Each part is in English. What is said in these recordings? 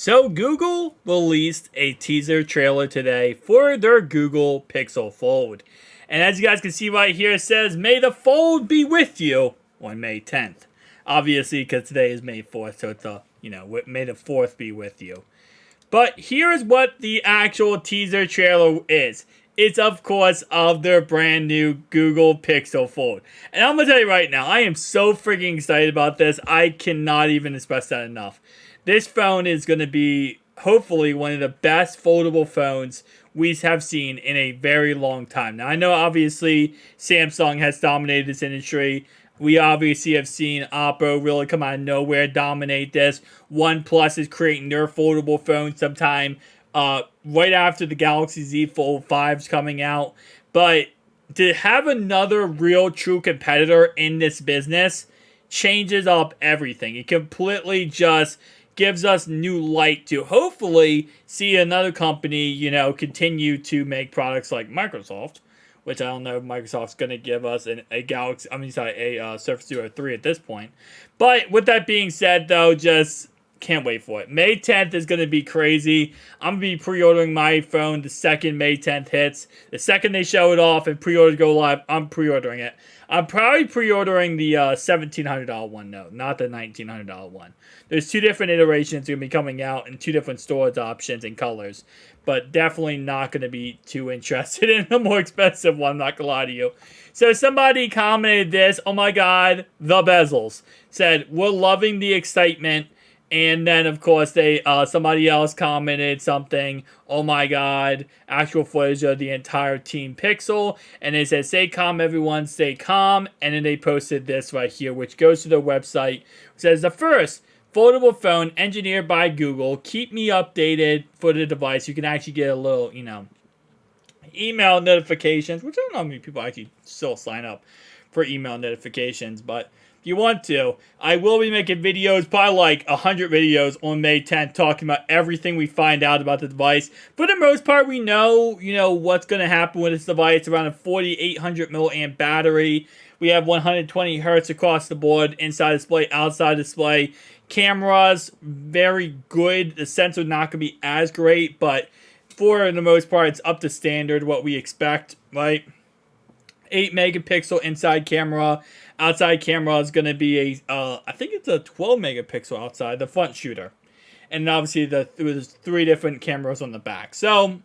So Google released a teaser trailer today for their Google Pixel Fold. And as you guys can see right here, it says, "May the Fold be with you" on May 10th. Obviously, because today is May 4th, so it's May the 4th be with you. But here's what the actual teaser trailer is. It's, of course, of their brand new Google Pixel Fold. And I'm going to tell you right now, I am so freaking excited about this. I cannot even express that enough. This phone is going to be, hopefully, one of the best foldable phones we have seen in a very long time. Now, I know, obviously, Samsung has dominated this industry. We obviously have seen Oppo really come out of nowhere, dominate this. OnePlus is creating their foldable phone sometime right after the Galaxy Z Fold 5 is coming out. But to have another real true competitor in this business changes up everything. It completely just gives us new light to hopefully see another company, continue to make products like Microsoft, which I don't know if Microsoft's going to give us a Surface Duo 3 at this point. But with that being said, though, just can't wait for it. May 10th is going to be crazy. I'm going to be pre-ordering my phone the second May 10th hits. The second they show it off and pre-orders go live, I'm pre-ordering it. I'm probably pre-ordering the $1,700 one, though, not the $1,900 one. There's two different iterations going to be coming out and two different storage options and colors. But definitely not going to be too interested in the more expensive one, I'm not going to lie to you. So somebody commented this, "Oh my god, the bezels." Said, "We're loving the excitement." And then, of course, somebody else commented something, "Oh my god, actual footage of the entire Team Pixel." And they said, "Stay calm, everyone, stay calm." And then they posted this right here, which goes to their website. It says, "The first foldable phone engineered by Google. Keep me updated for the device." You can actually get a little, email notifications, which I don't know how many people actually still sign up for email notifications, but if you want to, I will be making videos, probably like 100 videos on May 10th, talking about everything we find out about the device. For the most part, we know, what's going to happen with this device. Around a 4,800 milliamp battery. We have 120 hertz across the board, inside display, outside display. Cameras, very good. The sensor not going to be as great, but for the most part, it's up to standard, what we expect, right? 8 megapixel inside camera. Outside camera is going to be I think it's a 12 megapixel outside, the front shooter. And obviously there's 3 different cameras on the back. So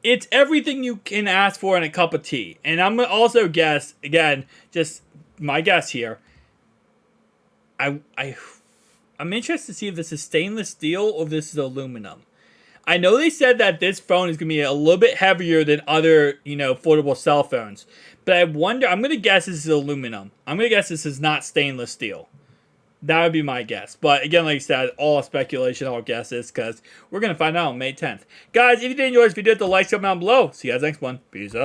it's everything you can ask for in a cup of tea. And I'm going to also guess, again, just my guess here, I'm interested to see if this is stainless steel or if this is aluminum. I know they said that this phone is going to be a little bit heavier than other, foldable cell phones. But I wonder, I'm going to guess this is aluminum. I'm going to guess this is not stainless steel. That would be my guess. But again, like I said, all speculation, all guesses, because we're going to find out on May 10th. Guys, if you did enjoy this video, hit the like, comment down below. See you guys next one. Peace out.